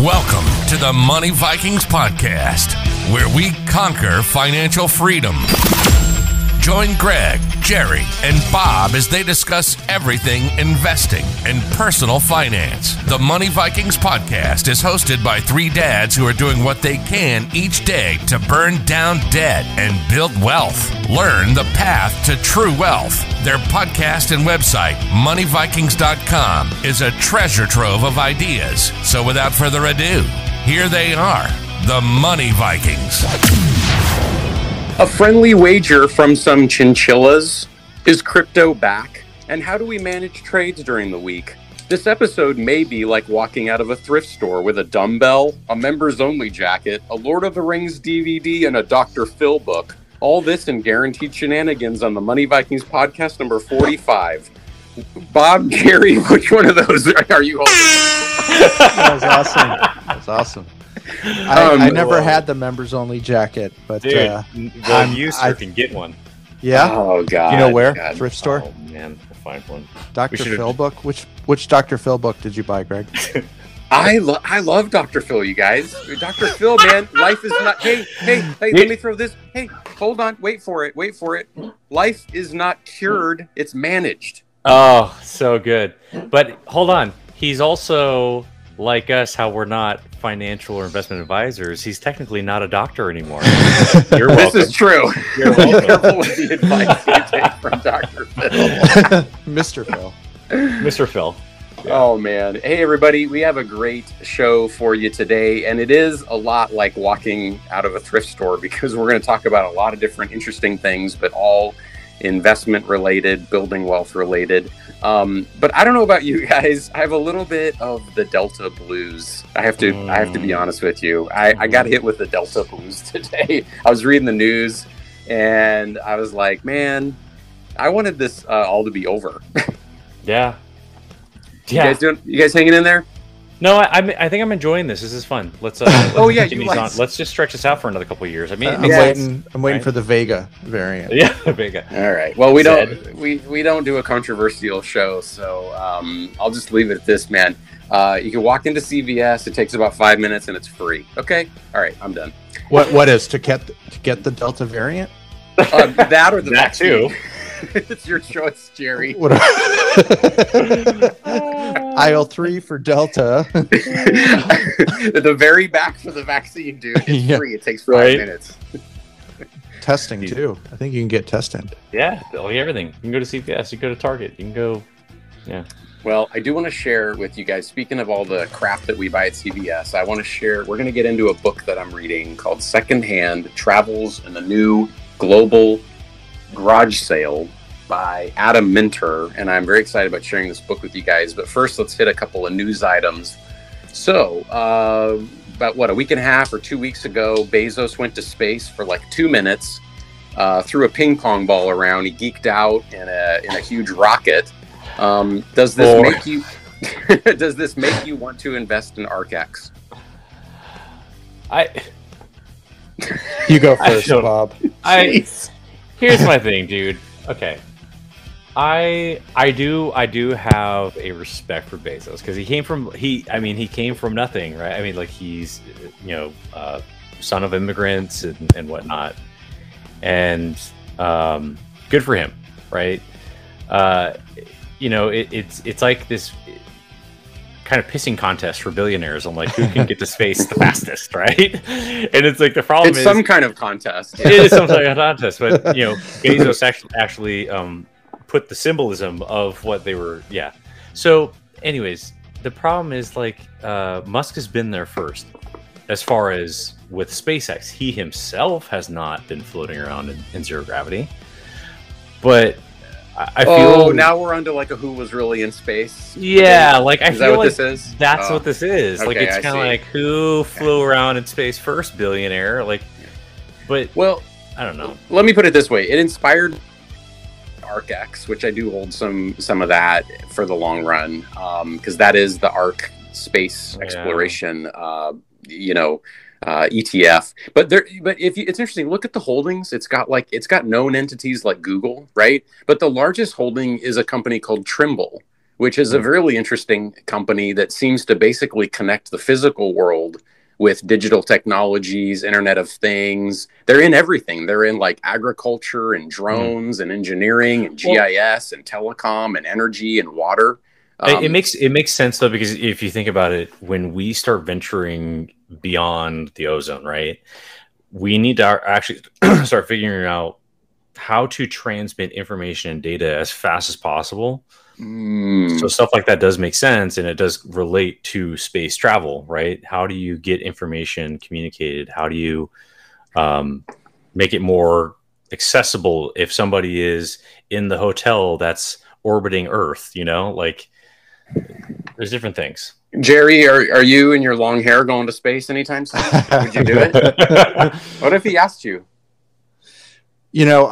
Welcome to the Money Vikings Podcast, where we conquer financial freedom. Join Greg, Jerry, and Bob as they discuss everything investing and personal finance. The Money Vikings Podcast is hosted by three dads who are doing what they can each day to burn down debt and build wealth. Learn the path to true wealth. Their podcast and website, moneyvikings.com, is a treasure trove of ideas. So without further ado, here they are, the Money Vikings. A friendly wager from some chinchillas. Is crypto back? And how do we manage trades during the week? This episode may be like walking out of a thrift store with a dumbbell, a members only jacket, a Lord of the Rings DVD, and a Dr. Phil book. All this and guaranteed shenanigans on the Money Vikings podcast number 45. Bob, Jerry, which one of those are you holding? That was awesome. That was awesome. I never had the members only jacket, but dude, I can get one. Yeah. Oh god. You know where? God. Thrift store. Oh man, we'll find one. Dr. Phil book. Which Dr. Phil book did you buy, Greg? I love Dr. Phil, you guys. Dr. Phil, man, life is not. Hey, let me throw this. Hey, hold on, wait for it. Life is not cured; it's managed. Oh, so good. But hold on, he's also like us. How we're not financial or investment advisors. He's technically not a doctor anymore. You're welcome. This is true. You're Be welcome. careful with the advice you take from Dr. Phil. Mr. Phil. Mr. Phil. Oh man. Hey everybody, we have a great show for you today, and it is a lot like walking out of a thrift store because we're going to talk about a lot of different interesting things, but all investment related, building wealth related. But I don't know about you guys. I have a little bit of the Delta blues. I have to be honest with you. I got hit with the Delta blues today. I was reading the news and I was like, man, I wanted this all to be over. Yeah. You guys hanging in there? No, I think I'm enjoying this. This is fun. Let's let's just stretch this out for another couple of years. I mean, I'm waiting for the Vega variant. Yeah, Vega. All right. Well, we don't do a controversial show, so I'll just leave it at this, man. You can walk into CVS. It takes about 5 minutes, and it's free. Okay. All right. I'm done. What is to get the Delta variant? That or the that vaccine. too. It's your choice, Jerry. Aisle 3 for Delta. The very back for the vaccine, dude. It's free. It takes 5 minutes. Testing too. I think you can get tested. Yeah, everything. You can go to CVS. You can go to Target. You can go. Yeah. Well, I do want to share with you guys, speaking of all the crap that we buy at CVS, I want to share, we're going to get into a book that I'm reading called Secondhand Travels in the New Global Garage Sale by Adam Minter, and I'm very excited about sharing this book with you guys. But first, let's hit a couple of news items. So, about a week and a half or 2 weeks ago, Bezos went to space for like 2 minutes, threw a ping pong ball around. He geeked out in a huge rocket. Does this make you? Does this make you want to invest in ARKX? You go first, Bob. Here's my thing, dude. Okay, I do have a respect for Bezos because he came from nothing, right? I mean, like he's son of immigrants and whatnot, and good for him, right? It's like this kind of pissing contest for billionaires on like who can get to space the fastest, right? And it's like the problem is some kind of contest. It is some kind of contest, but Bezos actually put the symbolism of what they were. Yeah. So, anyways, the problem is like Musk has been there first, as far as with SpaceX. He himself has not been floating around in zero gravity, but I feel now we're onto like a who was really in space. Yeah, like I feel like this is? That's what this is. Okay, like it's kind of like who flew around in space first, billionaire. Like, but I don't know. Let me put it this way: it inspired ARKX, which I do hold some of that for the long run, because that is the ARK space exploration. ETF, but it's interesting. Look at the holdings. It's got known entities like Google, right? But the largest holding is a company called Trimble, which is a really interesting company that seems to basically connect the physical world with digital technologies, Internet of Things. They're in everything. They're in like agriculture and drones and engineering and GIS and telecom and energy and water. It makes sense though, because if you think about it, when we start venturing beyond the ozone, right, we need to actually start figuring out how to transmit information and data as fast as possible. So stuff like that does make sense, and it does relate to space travel, right? How do you get information communicated? How do you make it more accessible if somebody is in the hotel that's orbiting Earth? You know, like there's different things. Jerry, are you and your long hair going to space anytime soon? Would you do it? What if he asked you? You know,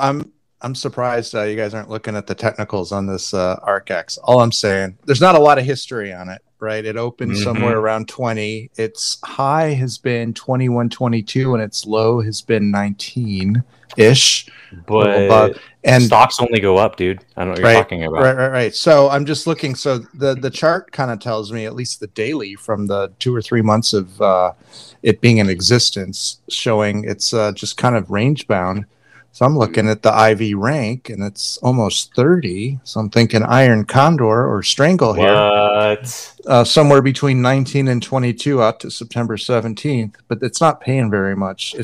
I'm surprised you guys aren't looking at the technicals on this ARC-X. All I'm saying, there's not a lot of history on it, right? It opened somewhere around 20. Its high has been 21, 22, and its low has been 19-ish. But and stocks only go up, dude. I don't know what you're talking about. Right. So I'm just looking. So the chart kind of tells me, at least the daily from the 2 or 3 months of it being in existence, showing it's just kind of range bound. So I'm looking at the IV rank, and it's almost 30. So I'm thinking iron condor or strangle here. Somewhere between 19 and 22 out to September 17th. But it's not paying very much.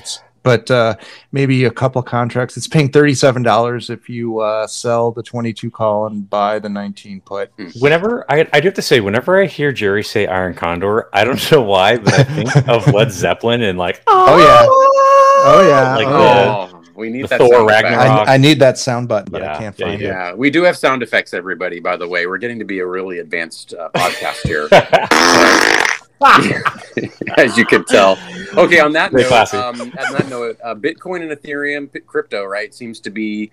But maybe a couple contracts. It's paying $37 if you sell the 22 call and buy the 19 put. Whenever I do have to say, whenever I hear Jerry say iron condor, I don't know why, but I think of Led Zeppelin and like, oh yeah, like we need the that Thor Ragnarok. I need that sound button, but I can't find it. Yeah, we do have sound effects, everybody, by the way. We're getting to be a really advanced podcast here. As you can tell. Okay, on that note, Bitcoin and Ethereum, crypto, right, seems to be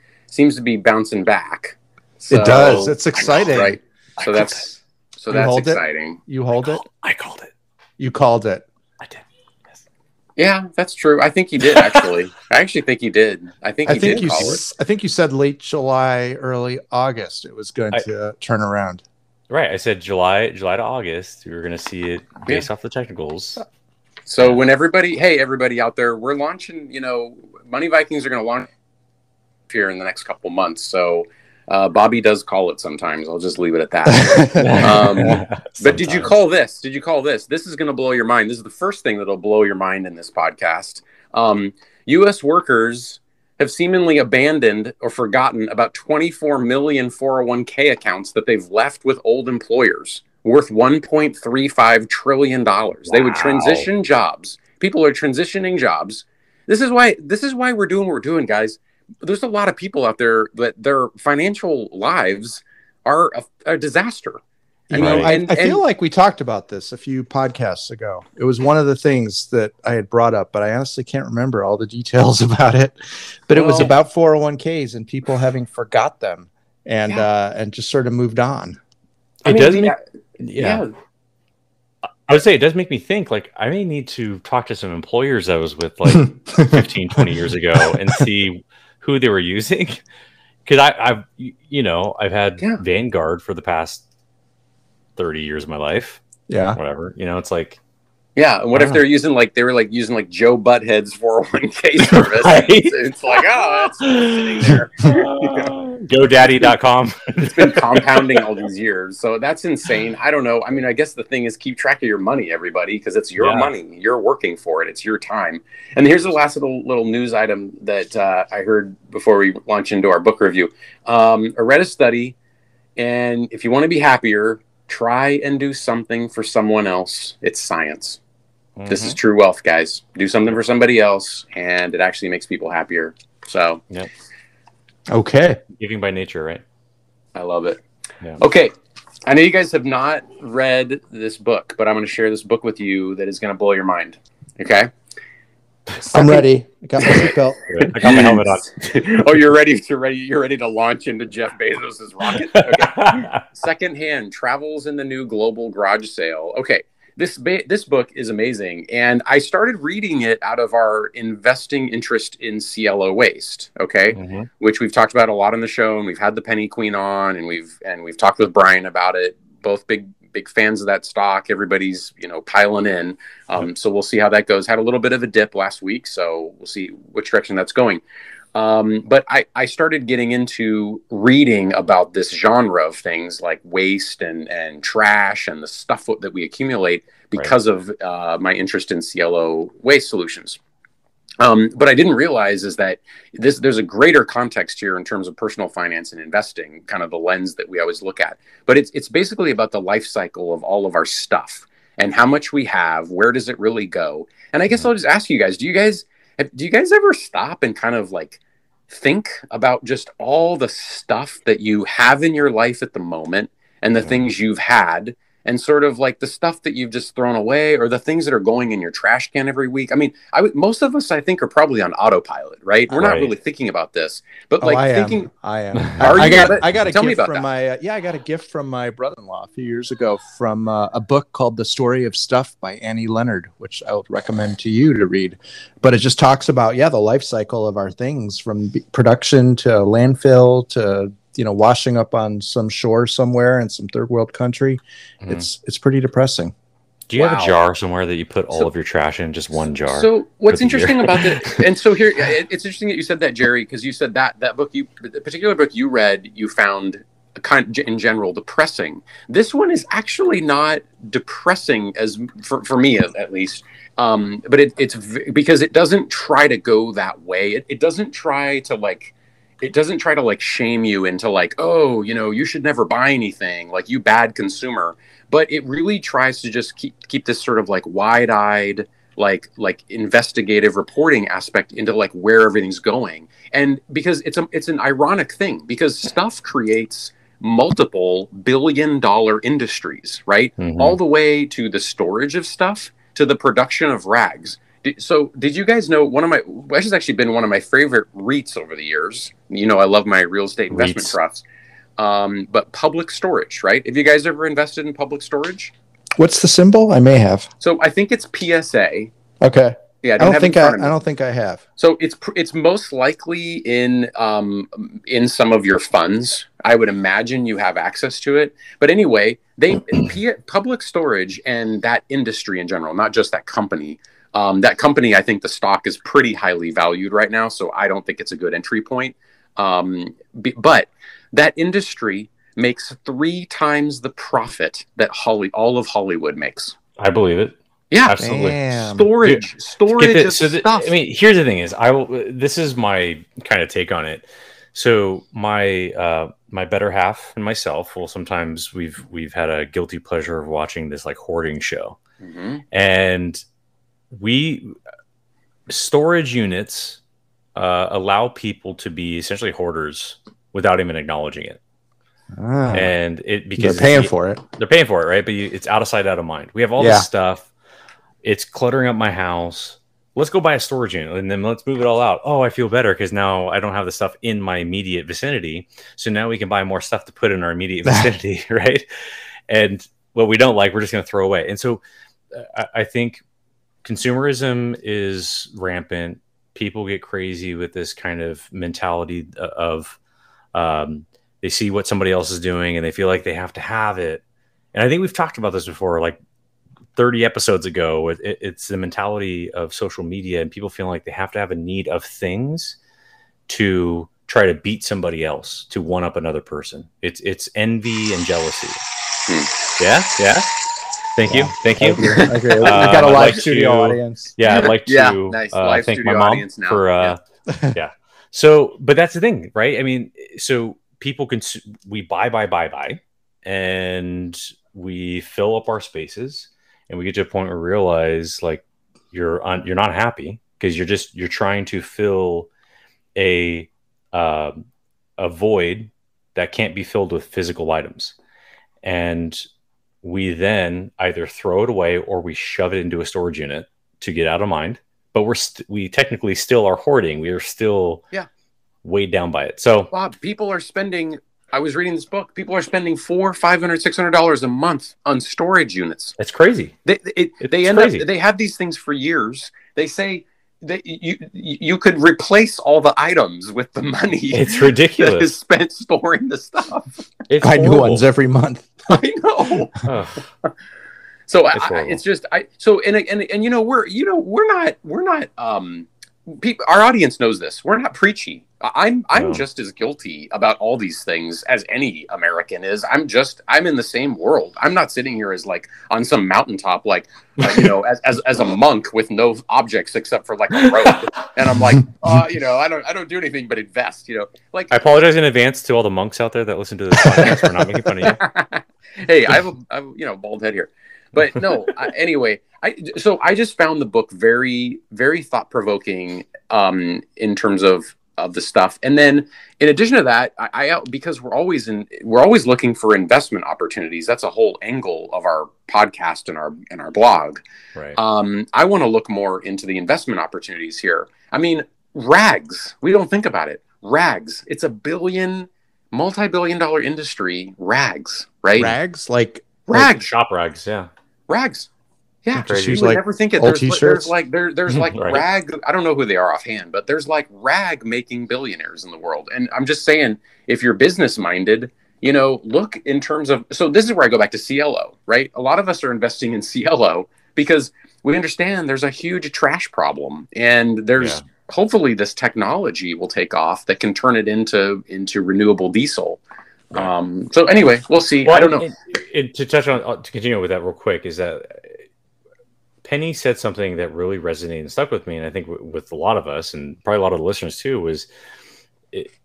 bouncing back. So, it does. It's exciting, right? So that's exciting. You hold it? I called it. You called it. I did. Yes. Yeah, that's true. I think you did actually. I actually think you did. I think you said late July, early August it was going to turn around. Right, I said July to August. We were going to see it based off the technicals. So when everybody out there, we're launching. You know, Money Vikings are going to launch here in the next couple months. So Bobby does call it sometimes. I'll just leave it at that. But did you call this? This is going to blow your mind. This is the first thing that'll blow your mind in this podcast. U.S. workers have seemingly abandoned or forgotten about 24 million 401k accounts that they've left with old employers worth $1.35 trillion. Wow. They would transition jobs. People are transitioning jobs. This is why we're doing what we're doing, guys. There's a lot of people out there that their financial lives are a disaster. I feel like we talked about this a few podcasts ago. It was one of the things that I had brought up, but I honestly can't remember all the details about it. But it was about 401ks and people having forgot them and just sort of moved on. I would say it does make me think, like, I may need to talk to some employers I was with like 15, 20 years ago and see who they were using. Because I've had Vanguard for the past 30 years of my life. Yeah. Whatever. It's like. Yeah. And what if they're using using Joe Buttheads 401k service? Right? It's like, it's sitting there. GoDaddy.com. It's been compounding all these years. So that's insane. I don't know. I mean, I guess the thing is keep track of your money, everybody, because it's your money. You're working for it. It's your time. And here's the last little news item that I heard before we launch into our book review. I read a study, and if you want to be happier, try and do something for someone else. It's science. Mm-hmm. This is true wealth, guys. Do something for somebody else, and it actually makes people happier. So, yep. Okay. Giving by nature, right? I love it. Yeah. Okay. I know you guys have not read this book, but I'm going to share this book with you that is going to blow your mind. Okay? I'm ready. I got my seatbelt. I got my helmet on. Oh, you're ready to launch into Jeff Bezos' rocket. Okay. Secondhand Travels in the New Global Garage Sale. Okay. This book is amazing, and I started reading it out of our investing interest in CLO waste, okay, which we've talked about a lot on the show, and we've had the Penny Queen on, and we've talked with Brian about it. both big fans of that stock. Everybody's, piling in. So we'll see how that goes. Had a little bit of a dip last week, so we'll see which direction that's going. But I started getting into reading about this genre of things like waste and trash and the stuff that we accumulate because of my interest in CLO waste solutions. But I didn't realize is that there's a greater context here in terms of personal finance and investing, kind of the lens that we always look at. But it's basically about the life cycle of all of our stuff and how much we have, where does it really go? And I guess I'll just ask you guys, do you guys ever stop and kind of like think about just all the stuff that you have in your life at the moment and the things you've had and sort of like the stuff that you've just thrown away or the things that are going in your trash can every week? I mean, most of us, I think, are probably on autopilot, right? We're not really thinking about this, but I am. I got a gift from I got a gift from my brother-in-law a few years ago from a book called The Story of Stuff by Annie Leonard, which I would recommend to you to read. But it just talks about, the life cycle of our things from production to landfill to washing up on some shore somewhere in some third world country. It's pretty depressing. Do you have a jar somewhere that you put all of your trash in, just one jar? So what's interesting about that, and so here, it's interesting that you said that, Jerry, because you said that book, the particular book you read, you found kind of, in general, depressing. This one is actually not depressing as for me at least. But it's because it doesn't try to go that way. It doesn't try to shame you into like, oh, you should never buy anything, like you bad consumer. But it really tries to just keep this sort of like wide-eyed, like investigative reporting aspect into like where everything's going. And because it's an ironic thing, because stuff creates multiple billion-dollar industries, right? All the way to the storage of stuff to the production of rags. So did you guys know which has actually been one of my favorite REITs over the years? I love my real estate investment trusts. But public storage, right? Have you guys ever invested in public storage? What's the symbol? I may have. So I think it's PSA. Okay. Yeah, I don't think I have. So it's most likely in some of your funds. I would imagine you have access to it. But anyway, public storage and that industry in general, not just that company. I think the stock is pretty highly valued right now, so I don't think it's a good entry point. But that industry makes 3 times the profit that all of Hollywood makes. I believe it. Yeah, absolutely. Damn. Storage of stuff. Here's the thing: is this is my kind of take on it. So my better half and myself will sometimes we've had a guilty pleasure of watching this like hoarding show, and storage units allow people to be essentially hoarders without even acknowledging it. And because they're paying for it. They're paying for it, right? But it's out of sight, out of mind. We have all this stuff. It's cluttering up my house. Let's go buy a storage unit and then let's move it all out. Oh, I feel better because now I don't have the stuff in my immediate vicinity. So now we can buy more stuff to put in our immediate vicinity, right? And what we don't like, we're just going to throw away. And so I think consumerism is rampant. People get crazy with this kind of mentality of they see what somebody else is doing and they feel like they have to have it. And I think we've talked about this before, like 30 episodes ago. It's the mentality of social media and people feeling like they have to have a need of things to try to beat somebody else, to one up another person. It's envy and jealousy. Yeah. Thank you. Okay. We've got a live studio audience. Yeah, I'd like to thank my mom for So, but that's the thing, right? I mean, so people we buy, and we fill up our spaces, and we get to a point where we realize like you're not happy because you're trying to fill a void that can't be filled with physical items, and we then either throw it away or we shove it into a storage unit to get out of mind. But we technically still are hoarding. We are still weighed down by it. So Bob, people are spending. I was reading this book. People are spending $400, $500, $600 a month on storage units. That's crazy. They have these things for years. They say you could replace all the items with the money. It's ridiculous. That is spent storing the stuff. It's I horrible. new ones every month. I know. Ugh. So It's it's just we're not people, our audience knows this. We're not preachy. I'm just as guilty about all these things as any American is. I'm in the same world. I'm not sitting here as like on some mountaintop, like as a monk with no objects except for like a rope. And I'm like, I don't do anything but invest. Like I apologize in advance to all the monks out there that listen to this podcast for not making fun of you. Hey, I have a bald head here. But no, anyway, I just found the book very, very thought provoking in terms of the stuff. And then in addition to that, because we're always looking for investment opportunities. That's a whole angle of our podcast and our blog. Right. I want to look more into the investment opportunities here. I mean, rags. We don't think about it. Rags. It's a multi-billion-dollar industry. Rags. Right. Rags like rags. Shop rags. Yeah. Rags. Yeah, Just you use would like never think it. old There's t-shirts? like Right. rag. I don't know who they are offhand, but there's like rag making billionaires in the world. And I'm just saying, if you're business minded, look in terms of. So this is where I go back to CLO, right? A lot of us are investing in CLO because we understand there's a huge trash problem, and there's hopefully this technology will take off that can turn it into renewable diesel. So anyway, we'll see. Well, I don't know. To continue with that real quick, is that Penny said something that really resonated and stuck with me, and I think with a lot of us, and probably a lot of the listeners too, was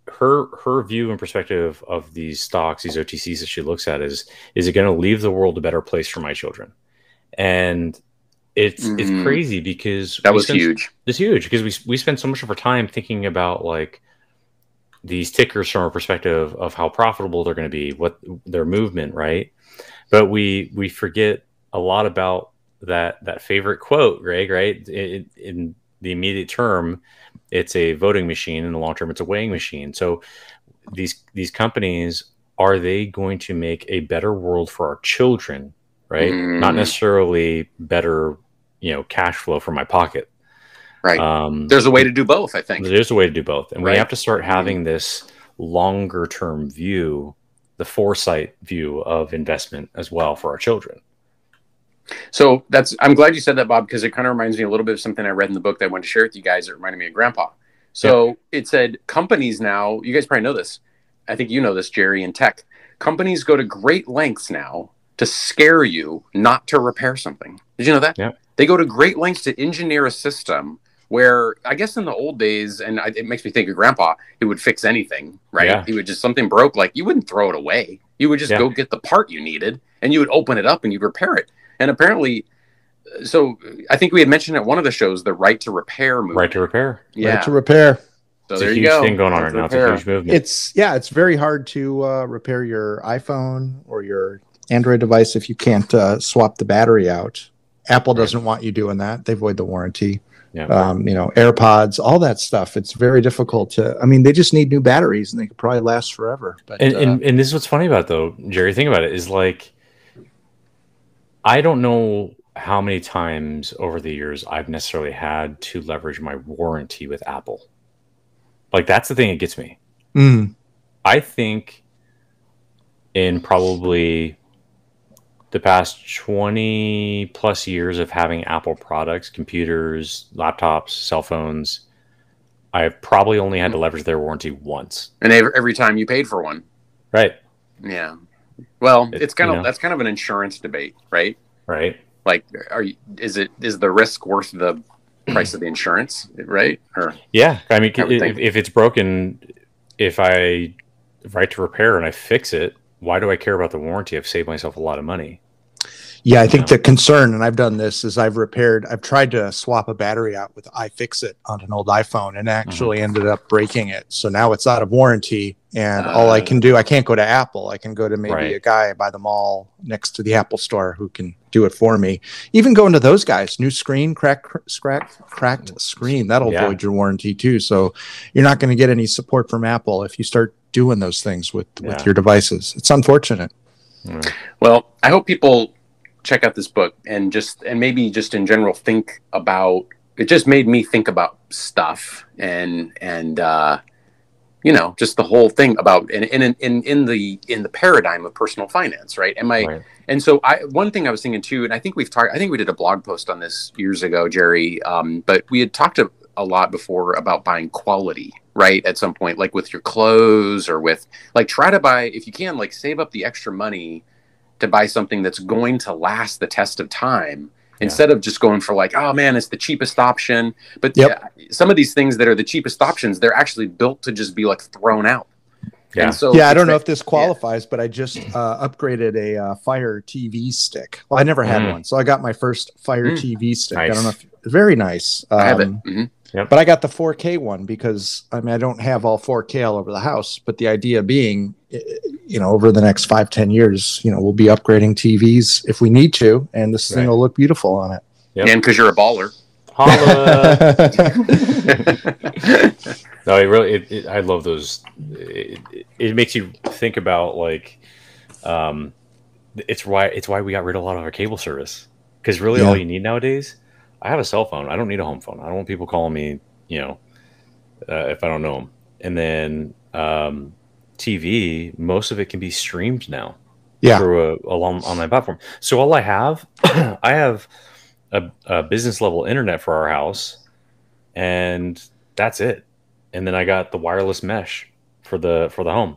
her view and perspective of these stocks, these OTCs that she looks at is it going to leave the world a better place for my children? And it's crazy because that was huge. It's huge because we spend so much of our time thinking about like these tickers from a perspective of how profitable they're going to be, what their movement, right? But we forget a lot about that favorite quote, Greg, right? In the immediate term, it's a voting machine. In the long term, it's a weighing machine. So these companies, are they going to make a better world for our children, right? Not necessarily better, cash flow for my pocket. Right. There's a way to do both, I think. There's a way to do both. And right. we have to start having this longer term view, the foresight view of investment as well for our children. So I'm glad you said that, Bob, because it kind of reminds me a little bit of something I read in the book that I wanted to share with you guys. It reminded me of Grandpa. So It said companies now, you guys probably know this. I think you know this, Jerry, in tech. Companies go to great lengths now to scare you not to repair something. Did you know that? Yeah. They go to great lengths to engineer a system where, I guess in the old days, and it makes me think of Grandpa, he would fix anything, right? Yeah. He would just, something broke, like you wouldn't throw it away. You would just go get the part you needed and you would open it up and you'd repair it. And apparently, so I think we had mentioned at one of the shows, the right to repair movement. Right to repair. Yeah. Right to repair. So It's there a you huge go. thing going on right now. It's a huge movement. It's very hard to repair your iPhone or your Android device if you can't swap the battery out. Apple doesn't want you doing that. They void the warranty. Yeah. AirPods, all that stuff. It's very difficult to. I mean, they just need new batteries, and they could probably last forever. But and this is what's funny about it, though, Jerry. Think about it. Is like, I don't know how many times over the years I've necessarily had to leverage my warranty with Apple. Like, that's the thing that gets me. I think in probably the past 20 plus years of having Apple products, computers, laptops, cell phones, I've probably only had to leverage their warranty once. And every time you paid for one. Right. Yeah. Well, it's kind of, that's kind of an insurance debate, right? Right. Like, is the risk worth the price of the insurance, right? Or yeah, I mean, if it's broken, if I right to repair and I fix it, why do I care about the warranty? I've saved myself a lot of money. Yeah, I think the concern, and I've done this, is I've tried to swap a battery out with iFixit on an old iPhone and actually ended up breaking it. So now it's out of warranty, and all I can do, I can't go to Apple. I can go to maybe a guy by the mall next to the Apple store who can do it for me. Even going to those guys, new screen, cracked screen, that'll void your warranty too. So you're not going to get any support from Apple if you start doing those things with your devices. It's unfortunate. Well, I hope people check out this book and maybe just in general think about it just made me think about stuff and just the whole thing about in the paradigm of personal finance, right? Right. And so one thing I was thinking too, and I think we did a blog post on this years ago, Jerry, but we had talked a lot before about buying quality, right? At some point, like with your clothes or with try to buy, if you can, save up the extra money to buy something that's going to last the test of time. Instead of just going for oh man, it's the cheapest option. But some of these things that are the cheapest options, they're actually built to just be thrown out. Yeah. And so I don't know if this qualifies, but I just upgraded a Fire TV stick. Well, I never had one, so I got my first Fire TV stick. Nice. I don't know if very nice. I have it. Mm-hmm. Yep. But I got the 4K one because I don't have all 4K all over the house. But the idea being, over the next 5-10 years, we'll be upgrading TVs if we need to, and this thing will look beautiful on it. Yep. And because you're a baller. Holla. No, I love those. It makes you think about it's why we got rid of a lot of our cable service, because really all you need nowadays. I have a cell phone. I don't need a home phone. I don't want people calling me, if I don't know them. And then TV, most of it can be streamed now through a online platform. So all I have, I have a business level internet for our house, and that's it. And then I got the wireless mesh for the home.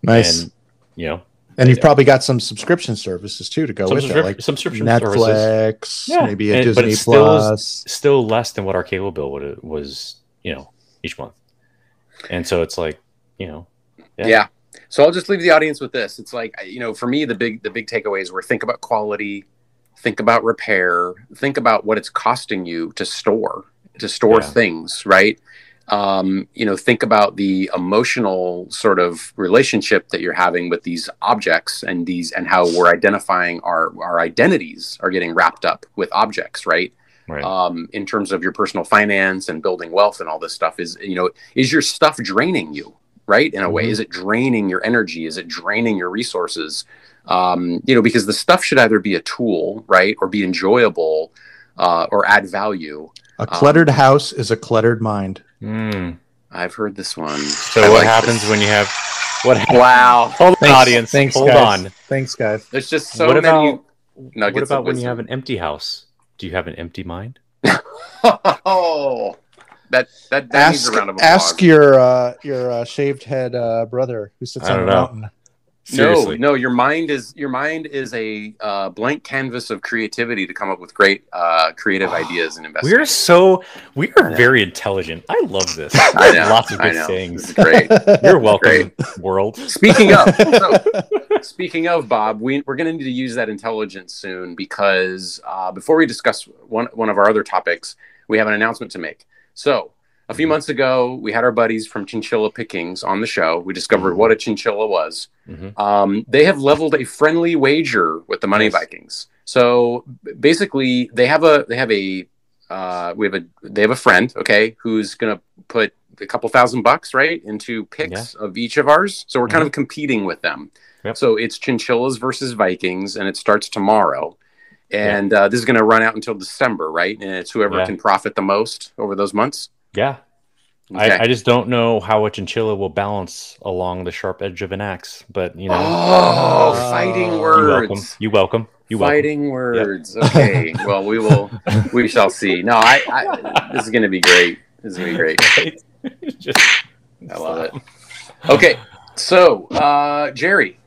Nice. And and you've probably got some subscription services too to go with it, like subscription Netflix, maybe a Disney but Plus. Still less than what our cable bill was, each month. And so it's yeah. So I'll just leave the audience with this. It's for me, the big takeaways were think about quality, think about repair, think about what it's costing you to store things, right? Think about the emotional sort of relationship that you're having with these objects and how we're identifying our identities are getting wrapped up with objects, right? Right. In terms of your personal finance and building wealth and all this stuff is your stuff draining you, right? In a way, is it draining your energy? Is it draining your resources? Because the stuff should either be a tool, right? Or be enjoyable, or add value. A cluttered house is a cluttered mind. I've heard this one. So what happens when you have Wow. Hold on, audience. Thanks, Hold guys. on. Thanks, guys. There's just so many nuggets. What about of when you wisdom. have an empty house? Do you have an empty mind? Oh, that needs a round of applause. Ask your shaved head brother who sits on the mountain. Seriously. No, your mind is a blank canvas of creativity to come up with great creative ideas and investments. We are very intelligent. I love this. I know. Lots of good things. It's great. You're welcome, world. Speaking of, Bob, we're going to need to use that intelligence soon because before we discuss one of our other topics, we have an announcement to make. So a few months ago, we had our buddies from Chinchilla Pickings on the show. We discovered what a chinchilla was. They have leveled a friendly wager with the Money Vikings. So basically, they have a friend, okay, who's going to put a couple $1,000, right, into picks of each of ours. So we're kind of competing with them. Yep. So it's Chinchillas versus Vikings, and it starts tomorrow. And this is going to run out until December, right? And it's whoever can profit the most over those months. Yeah. Okay. I just don't know how a chinchilla will balance along the sharp edge of an axe, but fighting words. You're welcome. Fighting words. Yep. Okay. Well, we shall see. No, this is going to be great. Right? I love it. Okay. So, Jerry,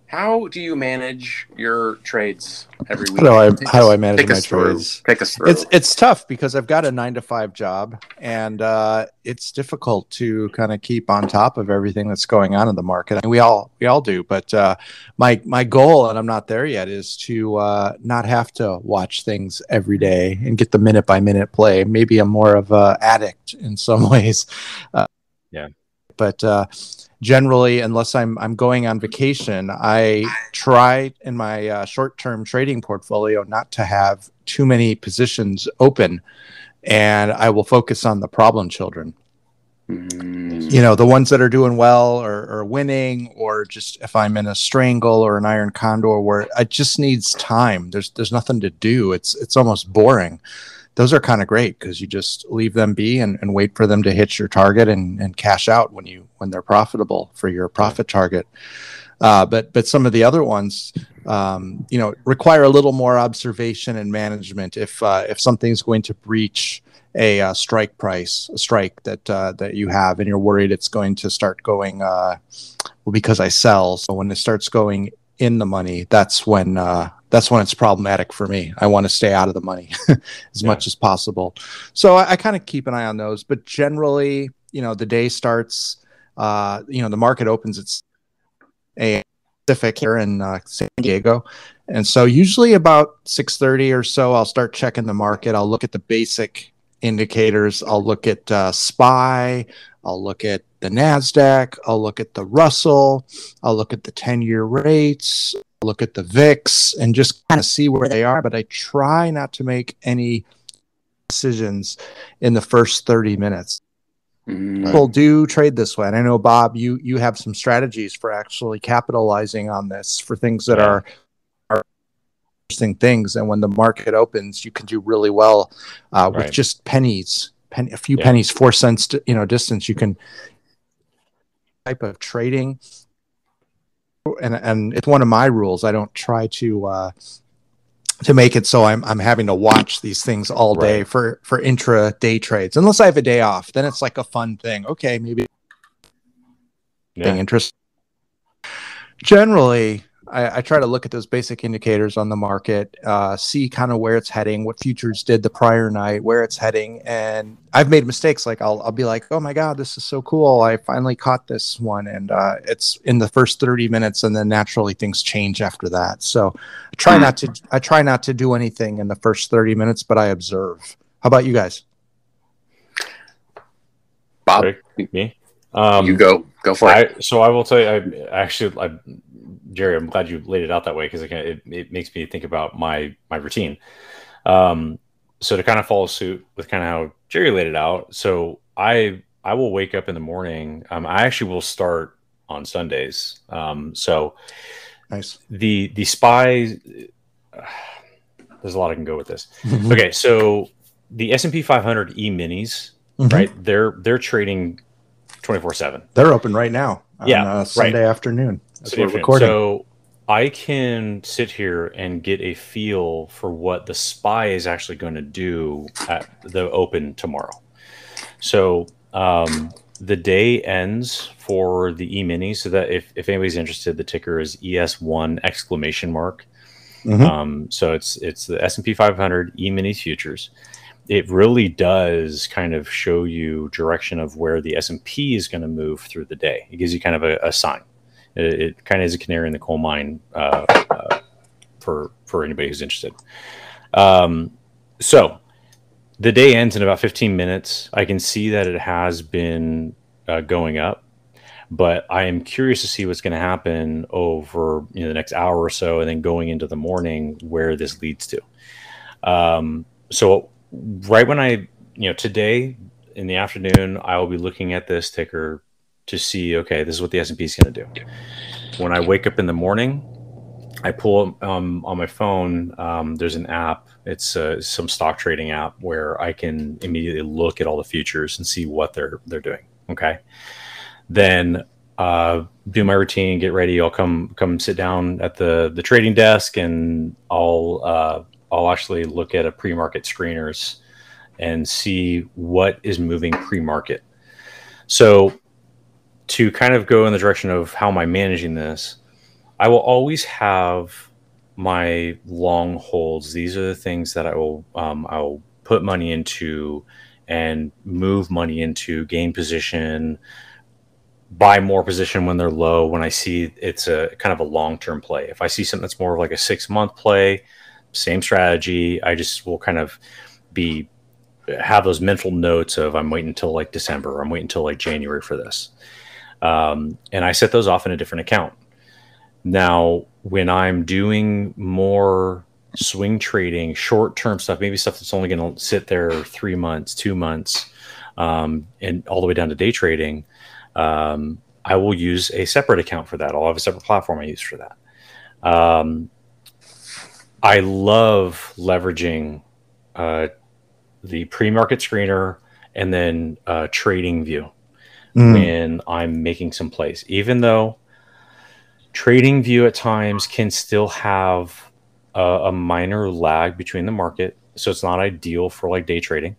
how do you manage your trades every week? How do I manage my trades? Take us through. It's tough because I've got a 9-to-5 job, and it's difficult to kind of keep on top of everything that's going on in the market. I mean, we all do, but my goal, and I'm not there yet, is to not have to watch things every day and get the minute by minute play. Maybe I'm more of an addict in some ways. But generally, unless I'm going on vacation, I try in my short-term trading portfolio not to have too many positions open, and I will focus on the problem children. The ones that are doing well or winning, or just if I'm in a strangle or an iron condor where it just needs time. There's nothing to do. It's almost boring those are kind of great because you just leave them be and wait for them to hit your target and cash out when they're profitable for your profit target. But some of the other ones, require a little more observation and management. If something's going to breach a strike that you have, and you're worried it's going to start going, because I sell. So when it starts going in the money, that's when it's problematic for me. I want to stay out of the money as much as possible. So I kind of keep an eye on those. But generally, the day starts, the market opens at a Pacific here in San Diego. And so usually about 6:30 or so, I'll start checking the market. I'll look at the basic indicators. I'll look at SPY. I'll look at the NASDAQ. I'll look at the Russell. I'll look at the 10-year rates. I'll look at the VIX and just kind of see where they are. But I try not to make any decisions in the first 30 minutes. People do trade this way. And I know, Bob, you have some strategies for actually capitalizing on this for things that are interesting things. And when the market opens, you can do really well with just pennies, a few pennies, 4 cents, distance. You can type of trading. And it's one of my rules. I don't try to make it so I'm having to watch these things all day for intra-day trades. Unless I have a day off, then it's like a fun thing. Okay, maybe interesting. Generally, I try to look at those basic indicators on the market, see kind of where it's heading, what futures did the prior night, where it's heading. And I've made mistakes. Like I'll be like, oh my God, this is so cool. I finally caught this one. And it's in the first 30 minutes. And then naturally things change after that. So I try not to do anything in the first 30 minutes, but I observe. How about you guys? Bob, me? You go for it. So I will tell you, Jerry, I'm glad you laid it out that way because it makes me think about my routine. So to kind of follow suit with kind of how Jerry laid it out. So I will wake up in the morning. I actually will start on Sundays. So nice. The SPY, there's a lot I can go with this. Okay, so the S&P 500 E-minis, right? They're trading 24/7. They're open right now on Sunday afternoon. That's what we're recording. So I can sit here and get a feel for what the SPY is actually going to do at the open tomorrow. So the day ends for the E-minis. So that if anybody's interested, the ticker is ES1 exclamation mark. So it's the S&P 500 E-minis futures. It really does kind of show you direction of where the S&P is going to move through the day. It gives you kind of a sign. It kind of is a canary in the coal mine for anybody who's interested. So the day ends in about 15 minutes. I can see that it has been going up, but I am curious to see what's going to happen over the next hour or so, and then going into the morning where this leads to. So right when today in the afternoon, I will be looking at this ticker to see, okay, this is what the S&P is going to do. When I wake up in the morning, I pull on my phone. There's an app. It's some stock trading app where I can immediately look at all the futures and see what they're doing. Okay. Then do my routine, get ready. I'll come sit down at the trading desk, and I'll actually look at a pre-market screeners and see what is moving pre-market. So to kind of go in the direction of how am I managing this, I will always have my long holds. These are the things that I'll put money into and move money into, gain position, buy more position when they're low, when I see it's a kind of a long-term play. If I see something that's more of like a 6-month play, same strategy. I just will kind of have those mental notes of I'm waiting until like December, or I'm waiting until like January for this. And I set those off in a different account. Now, when I'm doing more swing trading, short-term stuff, maybe stuff that's only going to sit there 3 months, 2 months, and all the way down to day trading, I will use a separate account for that. I'll have a separate platform I use for that. I love leveraging the pre-market screener and then trading view when I'm making some plays, even though trading view at times can still have a minor lag between the market. So it's not ideal for like day trading.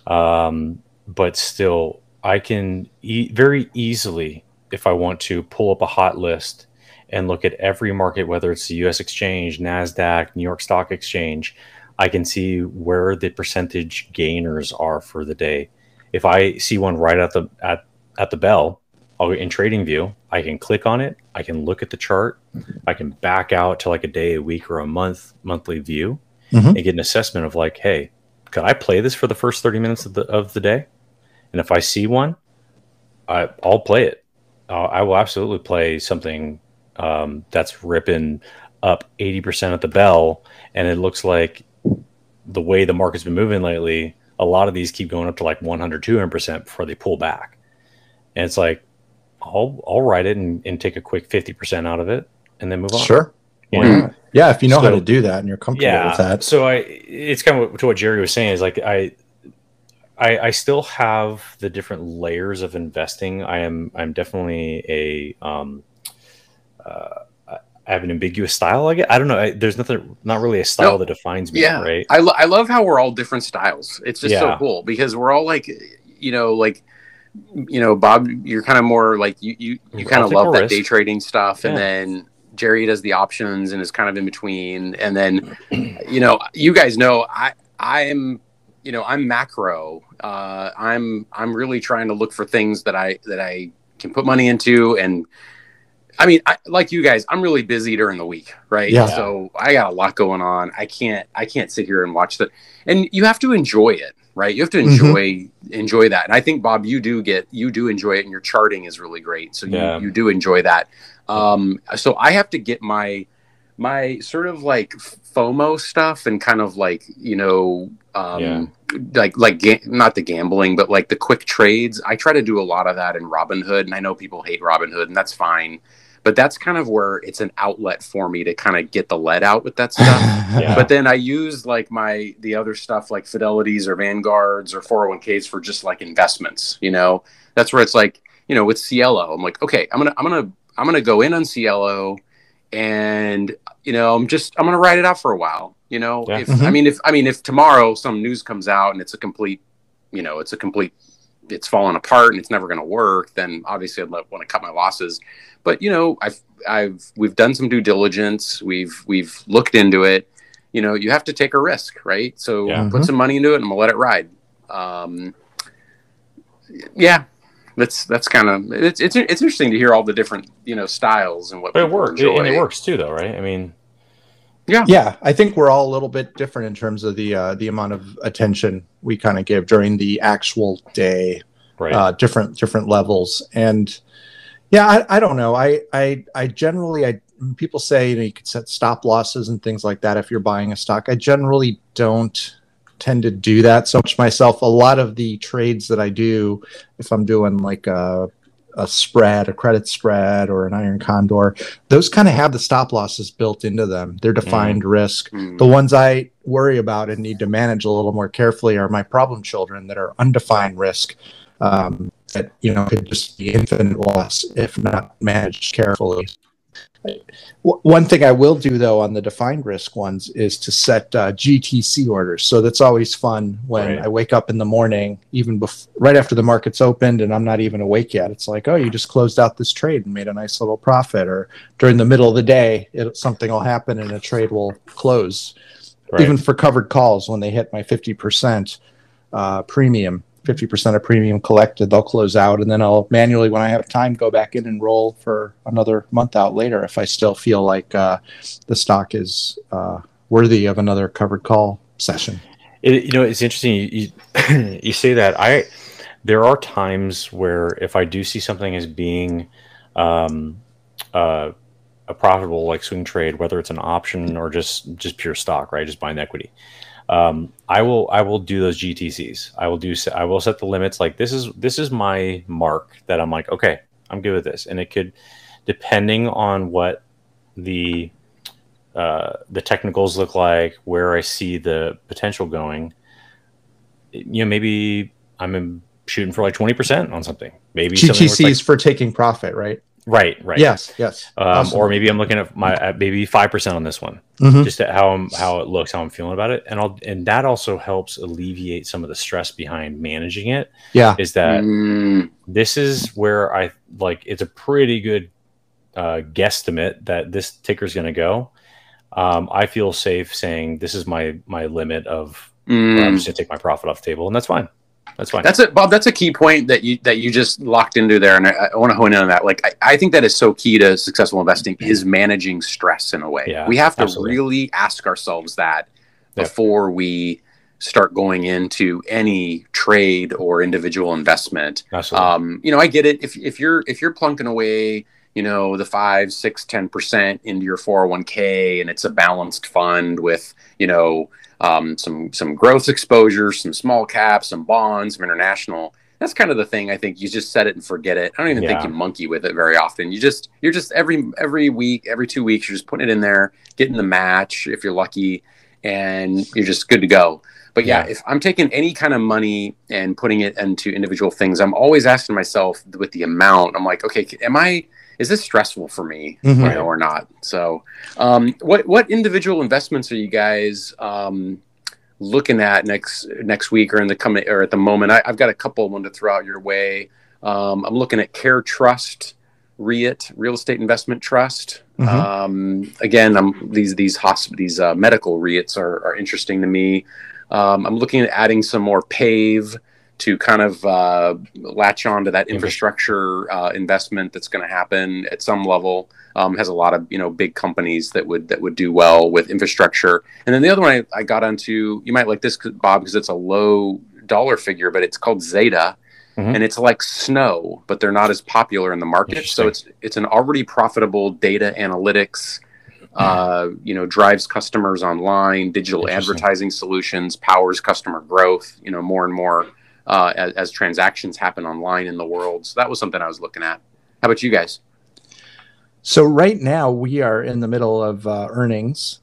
But still, I can very easily, if I want to, pull up a hot list and look at every market, whether it's the U.S. exchange, NASDAQ, New York Stock Exchange. I can see where the percentage gainers are for the day. If I see one right at the bell, I'll go in trading view. I can click on it. I can look at the chart. I can back out to like a day, a week, or a monthly view and get an assessment of like, hey, could I play this for the first 30 minutes of the day? And if I see one, I'll play it. I will absolutely play something that's ripping up 80% at the bell, and it looks like the way the market's been moving lately, a lot of these keep going up to like 100, 200% before they pull back. And it's like, I'll write it and take a quick 50% out of it and then move on. Sure. Yeah, if you know how to do that and you're comfortable with that. So it's kind of to what Jerry was saying is like I still have the different layers of investing. I'm definitely I have an ambiguous style. I don't know. There's not really a style that defines me. Yeah, right. I love how we're all different styles. It's just so cool because we're all like, Bob, you're kind of more like you kind of love that day trading stuff, and then Jerry does the options and is kind of in between, and then you guys know I'm macro. I'm really trying to look for things that I can put money into, and I mean, like you guys, I'm really busy during the week, right? Yeah. So I got a lot going on. I can't sit here and watch that. And you have to enjoy it, right? You have to enjoy that. And I think, Bob, you do enjoy it, and your charting is really great. So you do enjoy that. So I have to get my sort of like FOMO stuff and kind of like, not the gambling, but like the quick trades. I try to do a lot of that in Robinhood, and I know people hate Robinhood, and that's fine. But that's kind of where it's an outlet for me to kind of get the lead out with that stuff. But then I use like the other stuff like Fidelities or Vanguards or 401ks for just like investments. That's where it's like, with Cielo, I'm like, okay, I'm gonna go in on Cielo, and I'm gonna ride it out for a while. If tomorrow some news comes out and it's falling apart and it's never going to work, then obviously I'd want to cut my losses. But we've done some due diligence. We've looked into it. You have to take a risk, right? So put some money into it and I'm gonna let it ride. That's kind of it's interesting to hear all the different styles and what. But it works, and it works too, though, right? I mean. Yeah, I think we're all a little bit different in terms of the amount of attention we kind of give during the actual day, right? Different levels, and I don't know. I generally people say you can set stop losses and things like that if you're buying a stock. I generally don't tend to do that so much myself. A lot of the trades that I do, if I'm doing like a spread, a credit spread, or an iron condor, those kind of have the stop losses built into them. They're defined risk. The ones I worry about and need to manage a little more carefully are my problem children that are undefined risk, that could just be infinite loss if not managed carefully. One thing I will do, though, on the defined risk ones is to set GTC orders. So that's always fun when I wake up in the morning, even right after the market's opened and I'm not even awake yet. It's like, oh, you just closed out this trade and made a nice little profit. Or during the middle of the day, something will happen and a trade will close. Even for covered calls, when they hit my 50% premium. 50% of premium collected, they'll close out, and then I'll manually, when I have time, go back in and roll for another month out later if I still feel like the stock is worthy of another covered call session. It's interesting you say that. There are times where if I do see something as being a profitable like swing trade, whether it's an option or just pure stock, right, just buying equity. I will do those GTCs. I will set the limits. Like this is my mark that I'm like, okay, I'm good with this. And it could, depending on what the technicals look like, where I see the potential going, maybe I'm shooting for like 20% on something. Maybe GTCs for taking profit, right? Right. Yes. Awesome. Or maybe I'm looking at maybe 5% on this one, just at how it looks, how I'm feeling about it, and that also helps alleviate some of the stress behind managing it. Yeah, is that this is where I like it's a pretty good guesstimate that this ticker is going to go. I feel safe saying this is my limit of where I'm just going to take my profit off the table, and that's fine. That's fine. Bob. That's a key point that you just locked into there, and I want to hone in on that. Like, I think that is so key to successful investing is managing stress in a way. Yeah, we have to really ask ourselves that before we start going into any trade or individual investment. Absolutely. I get it. If you're plunking away, the 5, 6, 10% into your 401k, and it's a balanced fund with, some growth exposure, some small caps, some bonds, some international. That's kind of the thing. I think you just set it and forget it. I don't even think you monkey with it very often. You're just every week, every 2 weeks, you're just putting it in there, getting the match if you're lucky, and you're just good to go. But if I'm taking any kind of money and putting it into individual things, I'm always asking myself with the amount, I'm like, okay, is this stressful for me, or not? So, what individual investments are you guys looking at next week or in the coming or at the moment? I've got a couple I wanted to throw out your way. I'm looking at Care Trust, REIT, Real Estate Investment Trust. Again, these medical REITs are interesting to me. I'm looking at adding some more PAVE to kind of latch on to that infrastructure investment that's going to happen at some level. Has a lot of big companies that would do well with infrastructure. And then the other one I got onto, you might like this, Bob, because it's a low dollar figure, but it's called Zeta, and it's like Snow, but they're not as popular in the market. So it's an already profitable data analytics. Drives customers online, digital advertising solutions, powers customer growth. More and more. As transactions happen online in the world. So that was something I was looking at. How about you guys? So right now we are in the middle of earnings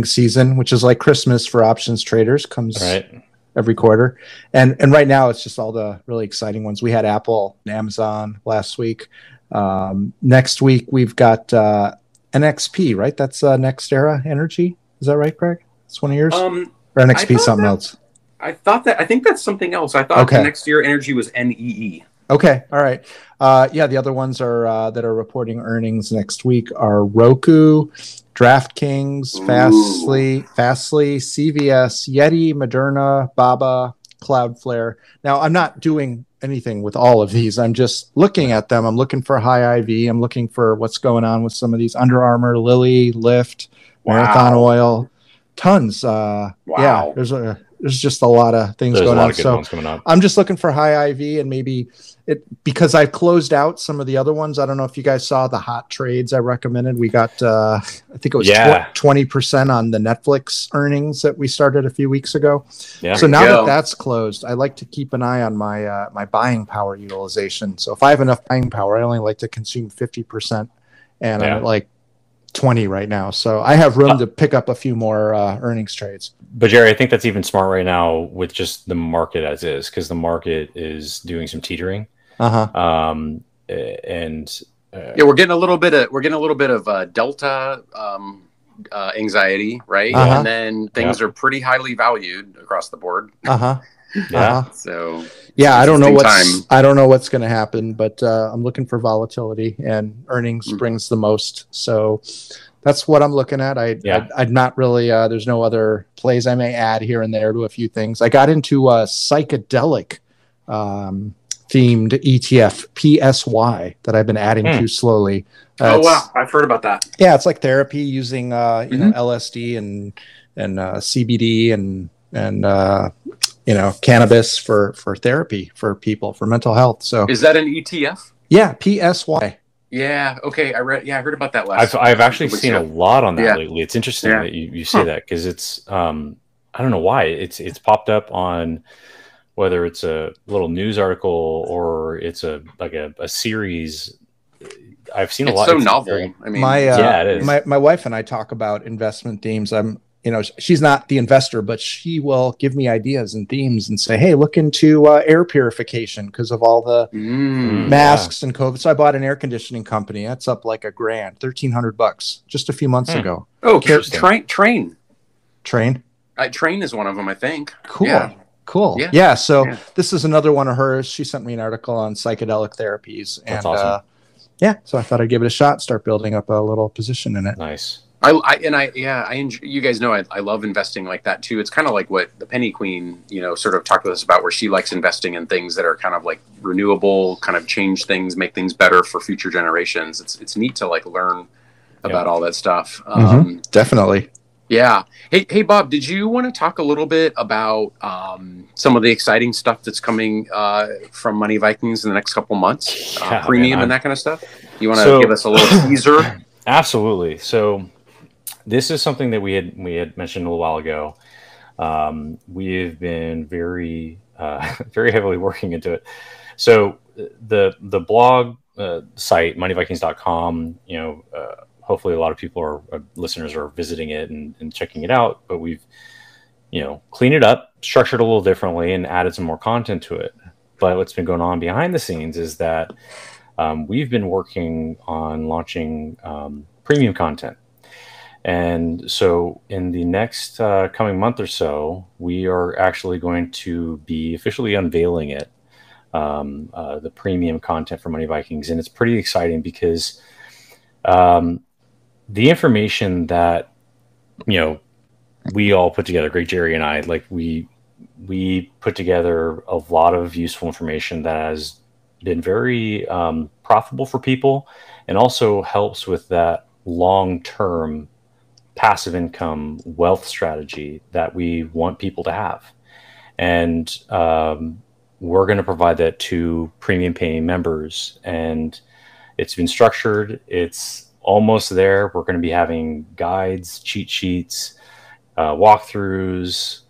season, which is like Christmas for options traders, comes every quarter. And right now it's just all the really exciting ones. We had Apple and Amazon last week. Next week we've got NXP, right? That's NextEra Energy. Is that right, Greg? It's one of yours? Or NXP something else? I think that's something else. I thought next year energy was NEE. Okay. All right. The other ones are that are reporting earnings next week are Roku, DraftKings, Fastly, CVS, Yeti, Moderna, Baba, Cloudflare. Now, I'm not doing anything with all of these. I'm just looking at them. I'm looking for high IV. I'm looking for what's going on with some of these. Under Armour, Lilly, Lyft, Marathon Oil, tons. Yeah, there's just a lot of things going on. So I'm just looking for high IV, and maybe because I've closed out some of the other ones. I don't know if you guys saw the hot trades I recommended. We got, I think it was 20% on the Netflix earnings that we started a few weeks ago. Yeah. So now that that's closed, I like to keep an eye on my my buying power utilization. So if I have enough buying power, I only like to consume 50%, and I'm at like 20 right now. So I have room to pick up a few more earnings trades. But Jerry, I think that's even smart right now with just the market as is, because the market is doing some teetering. We're getting a little bit of Delta anxiety, right? And then things are pretty highly valued across the board. So I don't know what's going to happen, but I'm looking for volatility, and earnings brings the most. So that's what I'm looking at. I'd not really. There's no other plays I may add here and there to a few things. I got into a psychedelic themed ETF, PSY, that I've been adding to slowly. I've heard about that. Yeah, it's like therapy using LSD and CBD and cannabis for therapy for people for mental health. So is that an ETF? Yeah, PSY. Yeah. Okay. I heard about that last. I've actually seen a lot on that lately. It's interesting that you say that, because it's I don't know why it's popped up on, whether it's a little news article or it's a series. I've seen a lot. It's so novel. I mean, it is. My wife and I talk about investment themes. you know, she's not the investor, but she will give me ideas and themes and say, hey, look into air purification because of all the masks and COVID. So I bought an air conditioning company. That's up like $1,000, $1,300 just a few months ago. Oh, Train. Train is one of them, I think. Cool. Yeah. Cool. Yeah. So this is another one of hers. She sent me an article on psychedelic therapies. That's and awesome. so I thought I'd give it a shot, start building up a little position in it. I Nice. enjoy, you guys know I love investing like that too. It's kind of like what the Penny Queen, you know, sort of talked with us about, where she likes investing in things that are kind of like renewable, kind of change things, make things better for future generations. It's neat to like learn about all that stuff. Definitely. Yeah. Hey, Bob, did you want to talk a little bit about some of the exciting stuff that's coming from Money Vikings in the next couple months? Premium and that kind of stuff? You want to give us a little teaser? Absolutely. So this is something that we had mentioned a little while ago. We have been very heavily working into it. So the blog site, moneyvikings.com, you know, hopefully a lot of people listeners are visiting it and checking it out, but we've, you know, cleaned it up, structured a little differently, and added some more content to it. But what's been going on behind the scenes is that we've been working on launching premium content. And so in the next coming month or so, we are actually going to be officially unveiling it, the premium content for Money Vikings. And it's pretty exciting because the information that, you know, we all put together, Greg, Jerry, and I, like we put together a lot of useful information that has been very profitable for people, and also helps with that long-term passive income wealth strategy that we want people to have. And we're going to provide that to premium paying members, and it's been structured. It's almost there. We're going to be having guides, cheat sheets, walkthroughs,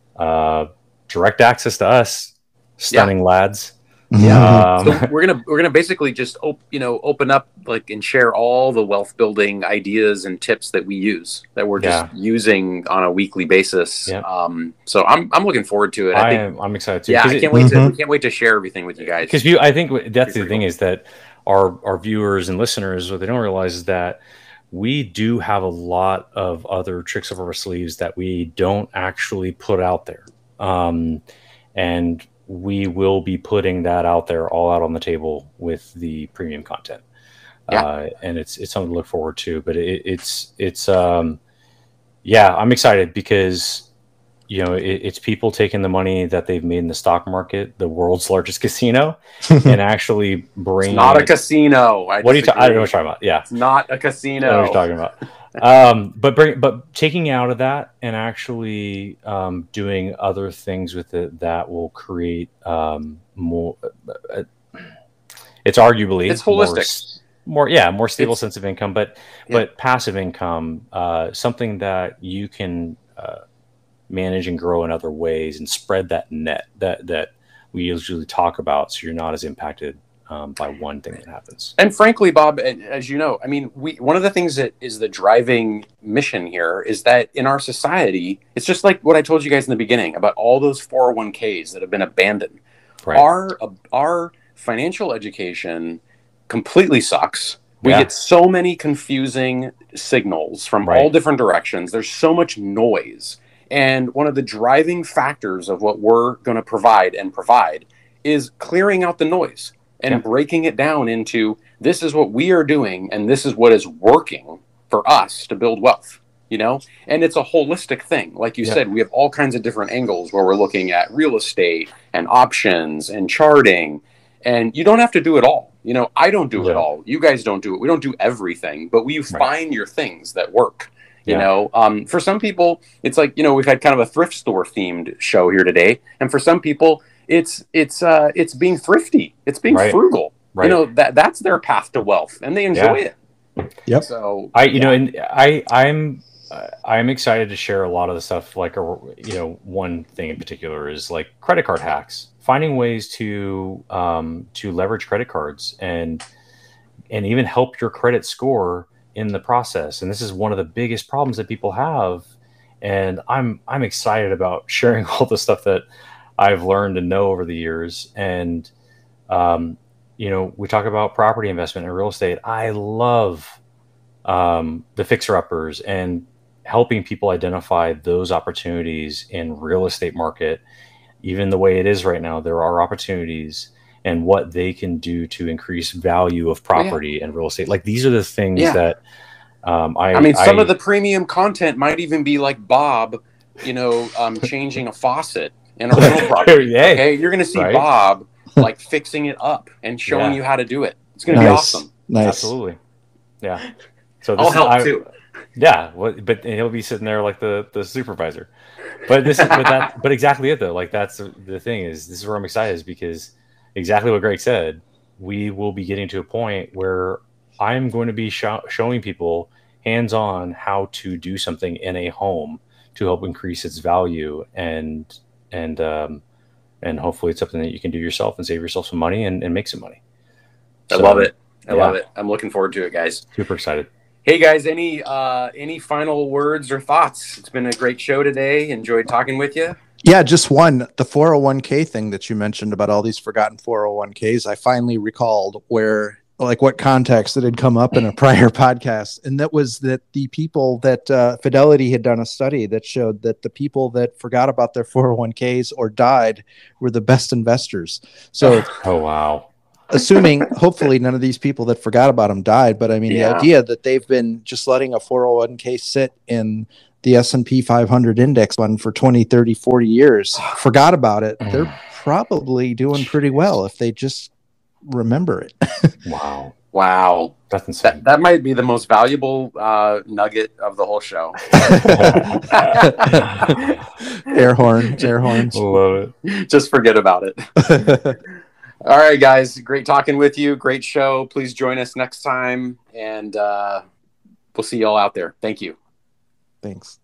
direct access to us, stunning lads. Yeah. So we're gonna basically just open up like and share all the wealth building ideas and tips that we use, that we're just using on a weekly basis. So I'm looking forward to it. I'm excited too. Yeah, I can't wait we can't wait to share everything with you guys. Because I think that's the thing, is that our viewers and listeners, what they don't realize is that we do have a lot of other tricks up our sleeves that we don't actually put out there. And we will be putting that out there, all out on the table with the premium content. And it's something to look forward to, but I'm excited because, you know, it's people taking the money that they've made in the stock market, the world's largest casino, and actually bringing. It's not a casino. I don't know what you're talking about. Yeah, it's not a casino. I don't know what you're talking about. But taking it out of that and actually doing other things with it that will create more. It's holistic. More stable sense of income, but passive income, something that you can manage and grow in other ways and spread that net that we usually talk about, so you're not as impacted by one thing that happens. And frankly, Bob, as you know, I mean, one of the things that is the driving mission here is that in our society, it's just like what I told you guys in the beginning about all those 401ks that have been abandoned. Right. Our financial education completely sucks. We get so many confusing signals from all different directions. There's so much noise. And one of the driving factors of what we're going to provide is clearing out the noise and breaking it down into, this is what we are doing and this is what is working for us to build wealth, you know? And it's a holistic thing. Like you said, we have all kinds of different angles where we're looking at real estate and options and charting, and you don't have to do it all. You know, I don't do it all. You guys don't do it. We don't do everything, but we find your things that work. You know, for some people, it's like, you know, we've had kind of a thrift store themed show here today. And for some people, it's being thrifty. It's being frugal. Right. You know, that's their path to wealth, and they enjoy it. Yep. So I'm excited to share a lot of the stuff. Like, you know, one thing in particular is like credit card hacks, finding ways to leverage credit cards and even help your credit score in the process. And this is one of the biggest problems that people have, And I'm excited about sharing all the stuff that I've learned and know over the years. And we talk about property investment and real estate. I love the fixer-uppers and helping people identify those opportunities in real estate market. Even the way it is right now, there are opportunities and what they can do to increase value of property and real estate. Like, these are the things that some of the premium content might even be like Bob, changing a faucet in a rental property. Okay, you're going to see Bob like fixing it up and showing you how to do it. It's going to be awesome. Nice. Absolutely. Yeah. So I'll help too. Yeah, but he'll be sitting there like the supervisor. But but exactly it though. Like, that's the thing is, this is where I'm excited, is because exactly what Greg said, we will be getting to a point where I'm going to be showing people hands-on how to do something in a home to help increase its value, and hopefully it's something that you can do yourself and save yourself some money and make some money. I love it. I love it. I'm looking forward to it, guys. Super excited. Hey guys, any final words or thoughts? It's been a great show today. Enjoyed talking with you. Yeah, just one. The 401k thing that you mentioned about all these forgotten 401ks, I finally recalled what context that had come up in a prior podcast. And that was that the people that Fidelity had done a study that showed that the people that forgot about their 401ks or died were the best investors. So, oh, wow. Assuming hopefully none of these people that forgot about them died. But I mean, the idea that they've been just letting a 401k sit in the S&P 500 index fund for 20, 30, 40 years, forgot about it. They're probably doing pretty well if they just remember it. Wow. That's insane. That might be the most valuable nugget of the whole show. Air horns. Love it. Just forget about it. All right, guys. Great talking with you. Great show. Please join us next time. And we'll see you all out there. Thank you. Thanks.